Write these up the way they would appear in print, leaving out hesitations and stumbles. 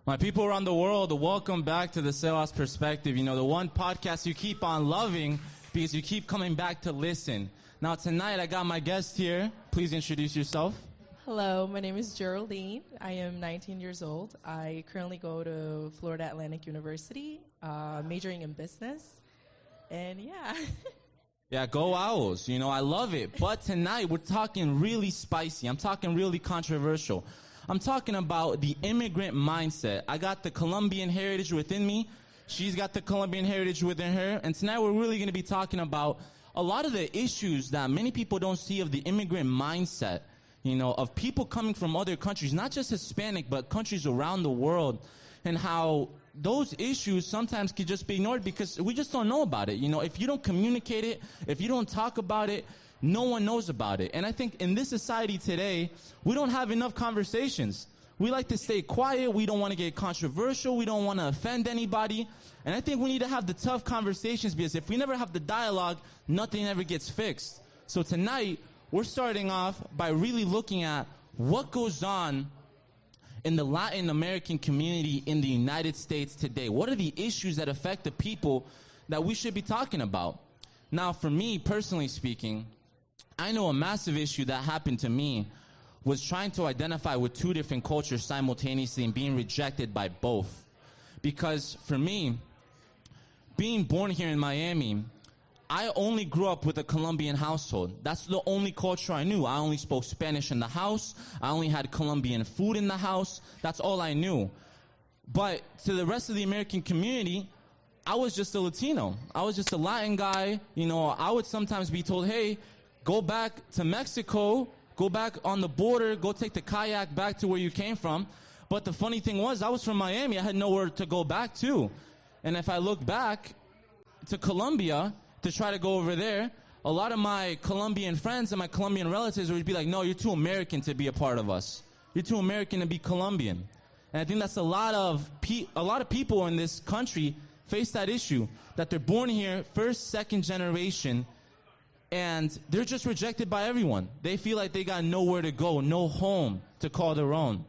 My people around the world, welcome back to the Sebas Perspective. You know, the one podcast you keep on loving because you keep coming back to listen. Now, tonight, I got my guest here. Please introduce yourself. Hello, my name is Geraldine. I am 19 years old. I currently go to Florida Atlantic University, majoring in business. And yeah. Yeah, go Owls. You know, I love it. But tonight, we're talking really spicy. I'm talking really controversial. I'm talking about the immigrant mindset. I got the Colombian heritage within me. She's got the Colombian heritage within her. And tonight we're really going to be talking about a lot of the issues that many people don't see of the immigrant mindset, you know, of people coming from other countries, not just Hispanic, but countries around the world, and how those issues sometimes can just be ignored because we just don't know about it. You know, if you don't communicate it, if you don't talk about it, no one knows about it. And I think in this society today, we don't have enough conversations. We like to stay quiet. We don't want to get controversial. We don't want to offend anybody. And I think we need to have the tough conversations because if we never have the dialogue, nothing ever gets fixed. So tonight, we're starting off by really looking at what goes on in the Latin American community in the United States today. What are the issues that affect the people that we should be talking about? Now, for me, personally speaking, I know a massive issue that happened to me was trying to identify with two different cultures simultaneously and being rejected by both. Because for me, being born here in Miami, I only grew up with a Colombian household. That's the only culture I knew. I only spoke Spanish in the house. I only had Colombian food in the house. That's all I knew. But to the rest of the American community, I was just a Latino. I was just a Latin guy. You know, I would sometimes be told, hey, go back to Mexico, go back on the border, go take the kayak back to where you came from. But the funny thing was, I was from Miami. I had nowhere to go back to. And if I look back to Colombia to try to go over there, a lot of my Colombian friends and my Colombian relatives would be like, no, you're too American to be a part of us. You're too American to be Colombian. And I think that's a lot of people in this country face that issue, that they're born here, first, second generation, and they're just rejected by everyone. They feel like they got nowhere to go, no home to call their own.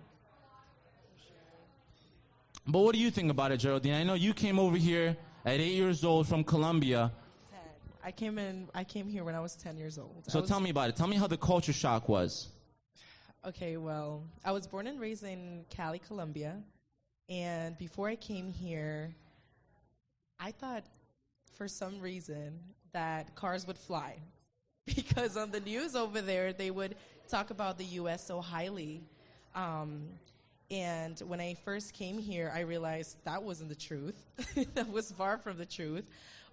But what do you think about it, Geraldine? I know you came over here at 8 years old from Colombia. 10. I came here when I was 10 years old. So tell me about it. Tell me how the culture shock was. Okay, well, I was born and raised in Cali, Colombia. And before I came here, I thought for some reason that cars would fly. Because on the news over there, they would talk about the U.S. so highly. And when I first came here, I realized that wasn't the truth. That was far from the truth.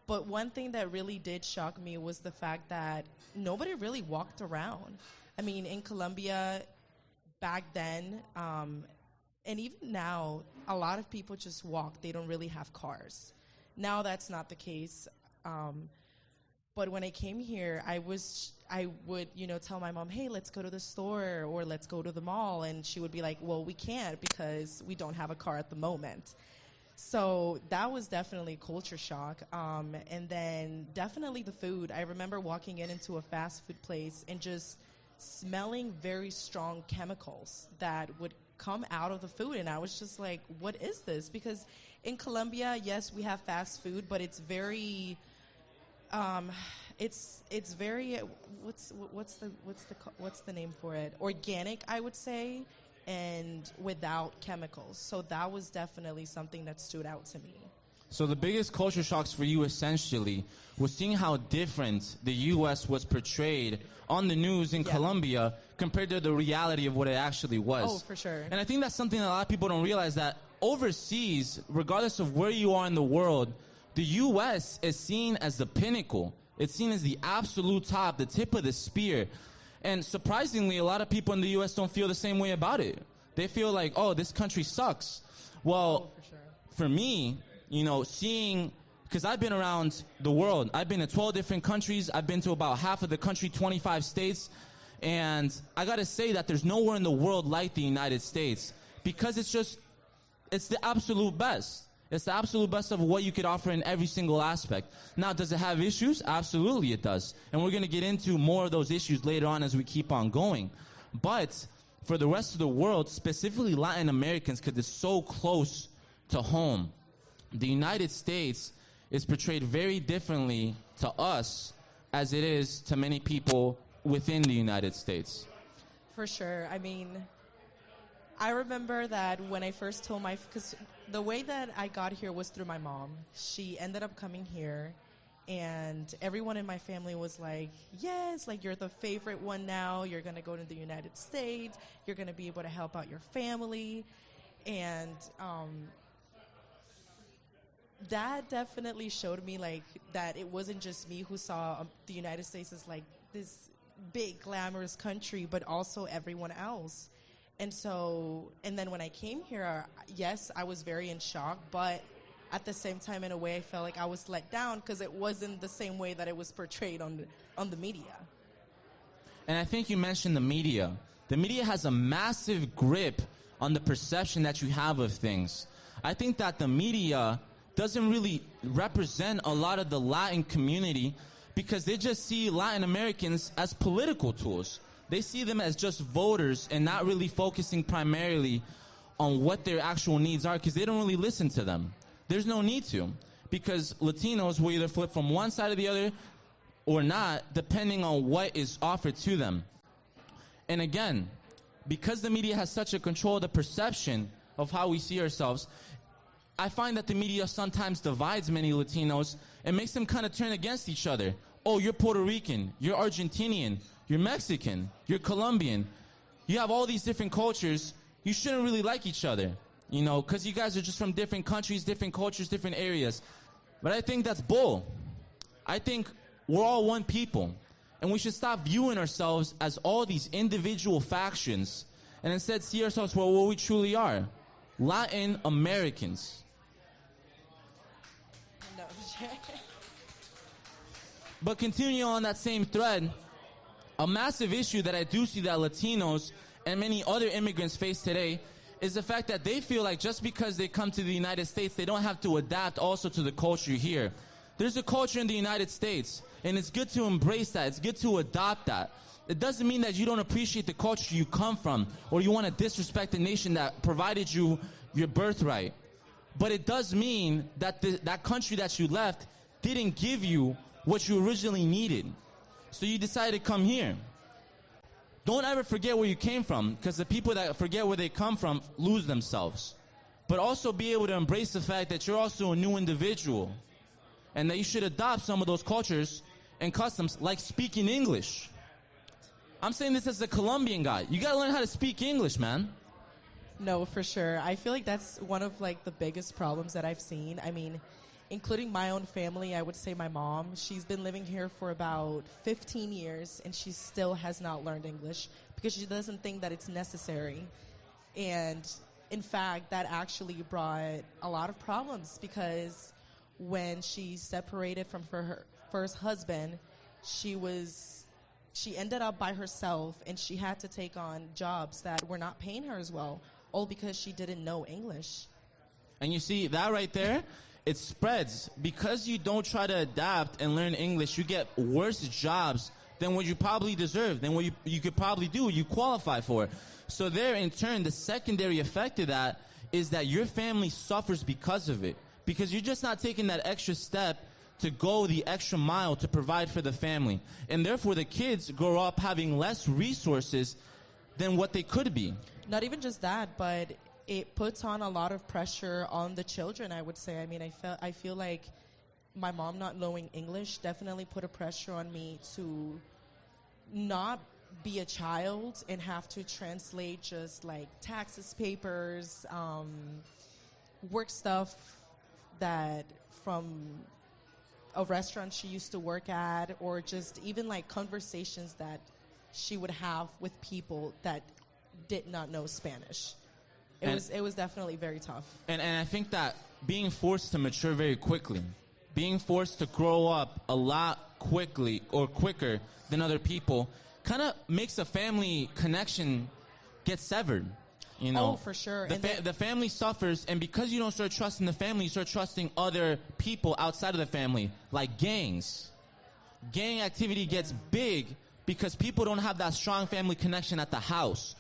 But one thing that really did shock me was the fact that nobody really walked around. I mean, in Colombia, back then, and even now, a lot of people just walk. They don't really have cars. Now that's not the case. But when I came here, I would, tell my mom, hey, let's go to the store or let's go to the mall. And she would be like, well, we can't because we don't have a car at the moment. So that was definitely culture shock. And then definitely the food. I remember walking into a fast food place and just smelling very strong chemicals that would come out of the food. And I was just like, what is this? Because in Colombia, yes, we have fast food, but it's very... it's very what's the name for it? Organic, I would say, and without chemicals. So that was definitely something that stood out to me. So the biggest culture shocks for you essentially was seeing how different the U.S. was portrayed on the news in Colombia compared to the reality of what it actually was. Oh, for sure. And I think that's something that a lot of people don't realize, that overseas, regardless of where you are in the world, the U.S. is seen as the pinnacle. It's seen as the absolute top, the tip of the spear. And surprisingly, a lot of people in the U.S. don't feel the same way about it. They feel like, oh, this country sucks. Well, for sure. For me, seeing, because I've been around the world. I've been to 12 different countries. I've been to about half of the country, 25 states. And I got to say that there's nowhere in the world like the United States because it's the absolute best. It's the absolute best of what you could offer in every single aspect. Now, does it have issues? Absolutely it does. And we're going to get into more of those issues later on as we keep on going. But for the rest of the world, specifically Latin Americans, because it's so close to home, the United States is portrayed very differently to us as it is to many people within the United States. For sure. I mean, I remember that when I first told because the way that I got here was through my mom. She ended up coming here, and everyone in my family was like, yes, like you're the favorite one now. You're going to go to the United States. You're going to be able to help out your family. And that definitely showed me like that it wasn't just me who saw the United States as like this big glamorous country, but also everyone else. And then when I came here, yes, I was very in shock, but at the same time, in a way, I felt like I was let down because it wasn't the same way that it was portrayed on the media. And I think you mentioned the media. The media has a massive grip on the perception that you have of things. I think that the media doesn't really represent a lot of the Latin community because they just see Latin Americans as political tools. They see them as just voters and not really focusing primarily on what their actual needs are because they don't really listen to them. There's no need to, because Latinos will either flip from one side or the other or not, depending on what is offered to them. And again, because the media has such a control of the perception of how we see ourselves, I find that the media sometimes divides many Latinos and makes them kind of turn against each other. Oh, you're Puerto Rican, you're Argentinian, you're Mexican, you're Colombian. You have all these different cultures. You shouldn't really like each other, you know, because you guys are just from different countries, different cultures, different areas. But I think that's bull. I think we're all one people, and we should stop viewing ourselves as all these individual factions and instead see ourselves for what we truly are, Latin Americans. No. But continuing on that same thread, a massive issue that I do see that Latinos and many other immigrants face today is the fact that they feel like just because they come to the United States, they don't have to adapt also to the culture here. There's a culture in the United States, and it's good to embrace that. It's good to adopt that. It doesn't mean that you don't appreciate the culture you come from or you want to disrespect the nation that provided you your birthright. But it does mean that that country that you left didn't give you what you originally needed. So you decided to come here. Don't ever forget where you came from, because the people that forget where they come from lose themselves. But also be able to embrace the fact that you're also a new individual and that you should adopt some of those cultures and customs, like speaking English. I'm saying this as a Colombian guy. You got to learn how to speak English, man. No, for sure. I feel like that's one of like the biggest problems that I've seen. I mean, including my own family, I would say my mom, she's been living here for about 15 years and she still has not learned English because she doesn't think that it's necessary. And in fact, that actually brought a lot of problems because when she separated from her first husband, she ended up by herself and she had to take on jobs that were not paying her as well, all because she didn't know English. And you see, that right there, it spreads. Because you don't try to adapt and learn English, you get worse jobs than what you probably deserve, than what you could probably do, you qualify for. So there, in turn, the secondary effect of that is that your family suffers because of it. Because you're just not taking that extra step to go the extra mile to provide for the family. And therefore, the kids grow up having less resources than what they could be. Not even just that, but it puts on a lot of pressure on the children, I would say. I mean, I feel like my mom not knowing English definitely put a pressure on me to not be a child and have to translate just like taxes papers, work stuff that from a restaurant she used to work at, or just even like conversations that she would have with people that did not know Spanish. It was definitely very tough. And I think that being forced to mature very quickly, being forced to grow up a lot quickly or quicker than other people, kind of makes a family connection get severed. You know, oh, for sure. The family suffers, and because you don't start trusting the family, you start trusting other people outside of the family, like gangs. Gang activity gets big because people don't have that strong family connection at the house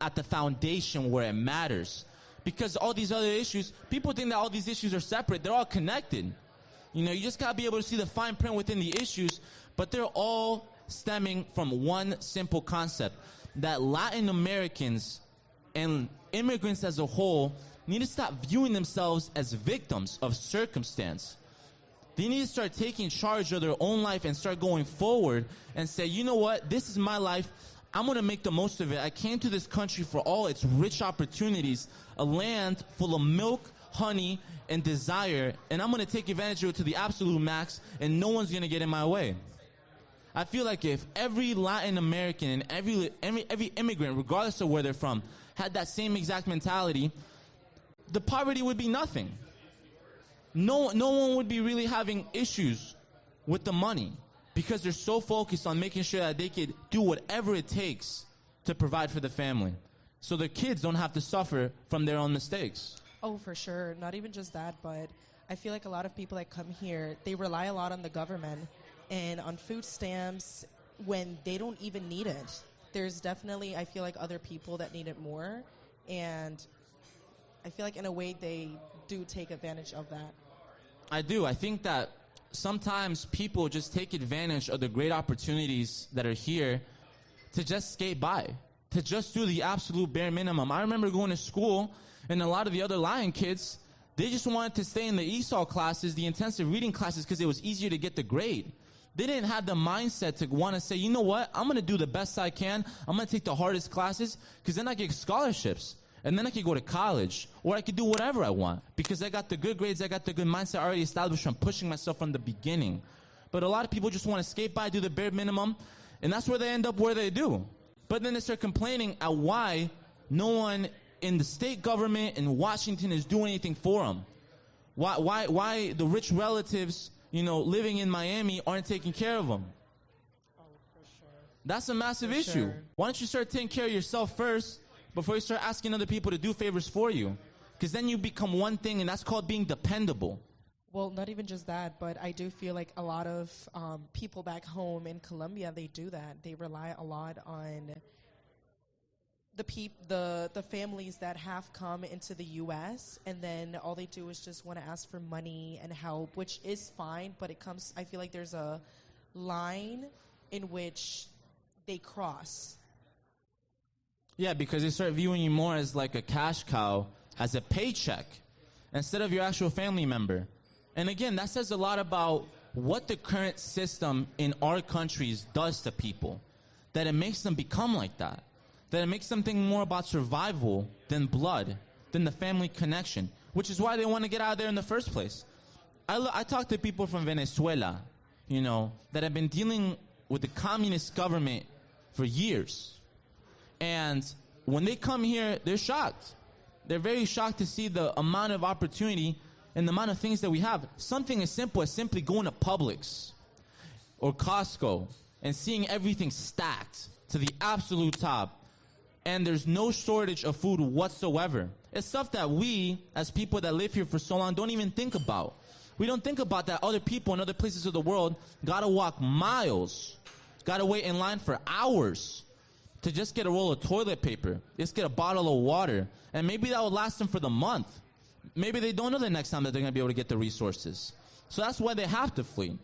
at the foundation where it matters. Because all these other issues, people think that all these issues are separate. They're all connected. You know, you just got to be able to see the fine print within the issues, but they're all stemming from one simple concept, that Latin Americans and immigrants as a whole need to stop viewing themselves as victims of circumstance. They need to start taking charge of their own life and start going forward and say, you know what, this is my life. I'm going to make the most of it. I came to this country for all its rich opportunities, a land full of milk, honey, and desire, and I'm going to take advantage of it to the absolute max, and no one's going to get in my way. I feel like if every Latin American and every immigrant, regardless of where they're from, had that same exact mentality, the poverty would be nothing. No one would be really having issues with the money because they're so focused on making sure that they could do whatever it takes to provide for the family, so their kids don't have to suffer from their own mistakes. Oh, for sure. Not even just that, but I feel like a lot of people that come here, they rely a lot on the government and on food stamps when they don't even need it. There's definitely, I feel like, other people that need it more, and I feel like in a way they do take advantage of that. I do. I think that sometimes people just take advantage of the great opportunities that are here to just skate by, to just do the absolute bare minimum. I remember going to school, and a lot of the other Lion kids, they just wanted to stay in the ESOL classes, the intensive reading classes, because it was easier to get the grade. They didn't have the mindset to want to say, you know what, I'm going to do the best I can. I'm going to take the hardest classes, because then I get scholarships. And then I could go to college, or I could do whatever I want, because I got the good grades, I got the good mindset already established from pushing myself from the beginning. But a lot of people just want to skate by, do the bare minimum, and that's where they end up where they do. But then they start complaining at why no one in the state government in Washington is doing anything for them. Why the rich relatives, you know, living in Miami aren't taking care of them. Oh, for sure. That's a massive For issue. sure. Why don't you start taking care of yourself first before you start asking other people to do favors for you? Because then you become one thing, and that's called being dependable. Well, not even just that, but I do feel like a lot of people back home in Colombia, they do that. They rely a lot on the families that have come into the U.S., and then all they do is just want to ask for money and help, which is fine, but I feel like there's a line in which they cross. Yeah, because they start viewing you more as like a cash cow, as a paycheck, instead of your actual family member. And again, that says a lot about what the current system in our countries does to people, that it makes them become like that, that it makes them think more about survival than blood, than the family connection, which is why they want to get out of there in the first place. I talk to people from Venezuela, you know, that have been dealing with the communist government for years. And when they come here, they're shocked. They're very shocked to see the amount of opportunity and the amount of things that we have. Something as simple as simply going to Publix or Costco and seeing everything stacked to the absolute top. And there's no shortage of food whatsoever. It's stuff that we, as people that live here for so long, don't even think about. We don't think about that other people in other places of the world gotta walk miles, gotta wait in line for hours to just get a roll of toilet paper, just get a bottle of water, and maybe that will last them for the month. Maybe they don't know the next time that they're going to be able to get the resources. So that's why they have to flee.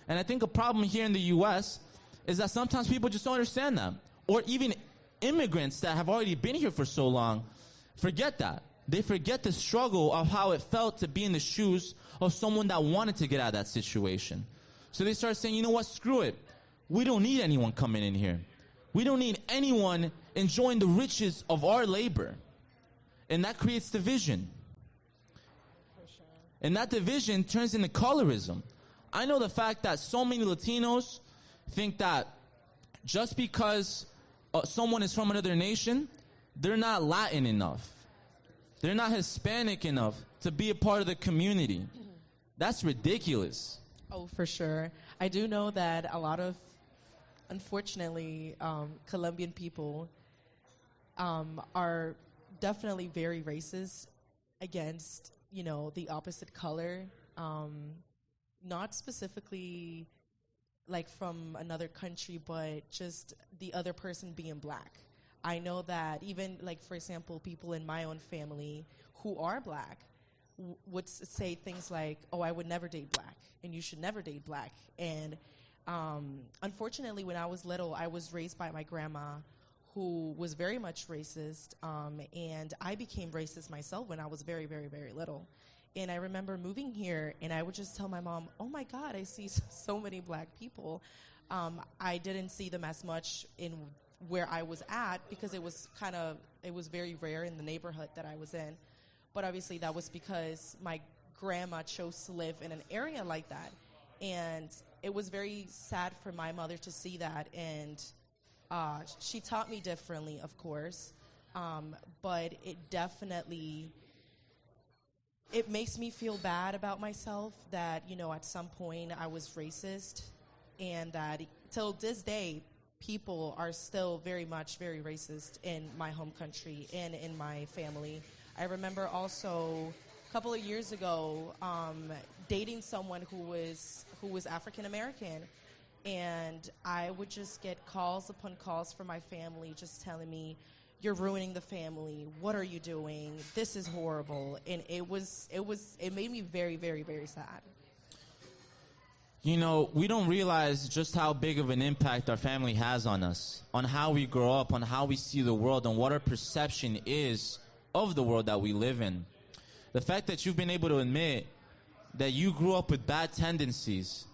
And I think a problem here in the U.S. is that sometimes people just don't understand that. Or even immigrants that have already been here for so long forget that. They forget the struggle of how it felt to be in the shoes of someone that wanted to get out of that situation. So they start saying, you know what, screw it. We don't need anyone coming in here. We don't need anyone enjoying the riches of our labor. And that creates division. And that division turns into colorism. I know the fact that so many Latinos think that just because someone is from another nation, they're not Latin enough. They're not Hispanic enough to be a part of the community. That's ridiculous. Oh, for sure. I do know that a lot of, unfortunately, Colombian people are definitely very racist against, you know, the opposite color. Not specifically like from another country, but just the other person being black. I know that even, like, for example, people in my own family who are black would say things like, oh, I would never date black, and you should never date black. And unfortunately, when I was little, I was raised by my grandma, who was very much racist, and I became racist myself when I was very, very, very little. And I remember moving here, and I would just tell my mom, oh my God, I see so many black people. I didn't see them as much in where I was at, because it was very rare in the neighborhood that I was in. But obviously that was because my grandma chose to live in an area like that. And it was very sad for my mother to see that, and she taught me differently, of course, but it definitely, it makes me feel bad about myself that, you know, at some point I was racist, and that till this day, people are still very much very racist in my home country and in my family. I remember also a couple of years ago dating someone who was African American. And I would just get calls upon calls from my family just telling me, you're ruining the family. What are you doing? This is horrible. And it made me very, very, very sad. You know, we don't realize just how big of an impact our family has on us, on how we grow up, on how we see the world, and what our perception is of the world that we live in. The fact that you've been able to admit that you grew up with bad tendencies,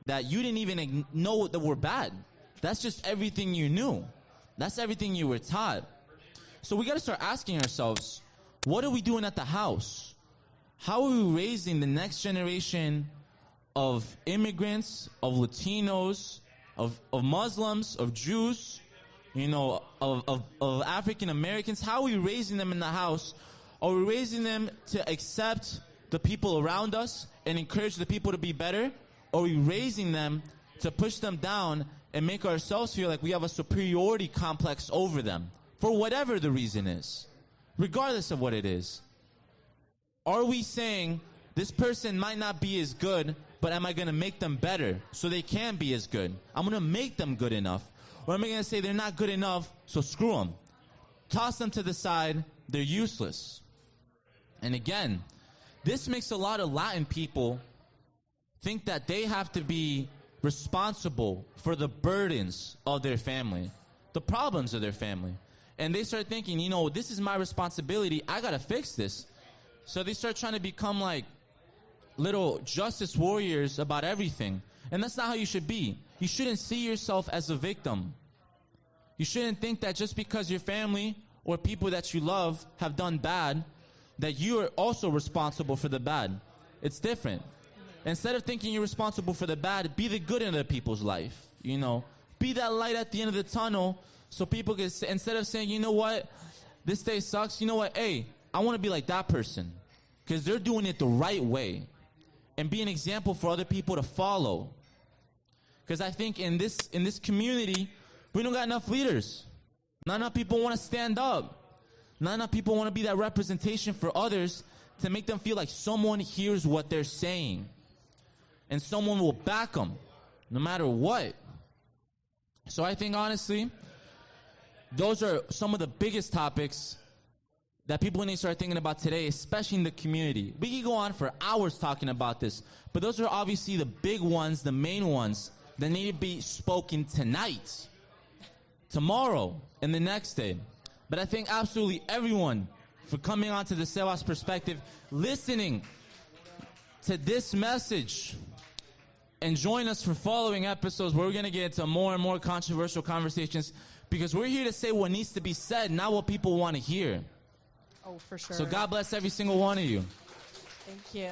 that you didn't even know that were bad. That's just everything you knew. That's everything you were taught. So we got to start asking ourselves, what are we doing at the house? How are we raising the next generation of immigrants, of Latinos, of Muslims, of Jews, you know, of African Americans? How are we raising them in the house? Are we raising them to accept the people around us and encourage the people to be better? Or are we raising them to push them down and make ourselves feel like we have a superiority complex over them for whatever the reason is, regardless of what it is? Are we saying this person might not be as good, but am I going to make them better so they can be as good? I'm going to make them good enough. Or am I going to say they're not good enough, so screw them? Toss them to the side, they're useless. And again, this makes a lot of Latin people think that they have to be responsible for the burdens of their family, the problems of their family. And they start thinking, you know, this is my responsibility. I got to fix this. So they start trying to become like little justice warriors about everything. And that's not how you should be. You shouldn't see yourself as a victim. You shouldn't think that just because your family or people that you love have done bad, that you are also responsible for the bad. It's different. Instead of thinking you're responsible for the bad, be the good in other people's life. You know, be that light at the end of the tunnel, so people can say, instead of saying, you know what, this day sucks, you know what, hey, I want to be like that person, because they're doing it the right way, and be an example for other people to follow. Because I think in this community, we don't got enough leaders. Not enough people want to stand up. Not enough people want to be that representation for others to make them feel like someone hears what they're saying. And someone will back them, no matter what. So I think, honestly, those are some of the biggest topics that people need to start thinking about today, especially in the community. We could go on for hours talking about this, but those are obviously the big ones, the main ones, that need to be spoken tonight, tomorrow, and the next day. But I thank absolutely everyone for coming on to the Sebas Perspective, listening to this message, and join us for following episodes where we're going to get into more and more controversial conversations, because we're here to say what needs to be said, not what people want to hear. Oh, for sure. So God bless every single one of you. Thank you.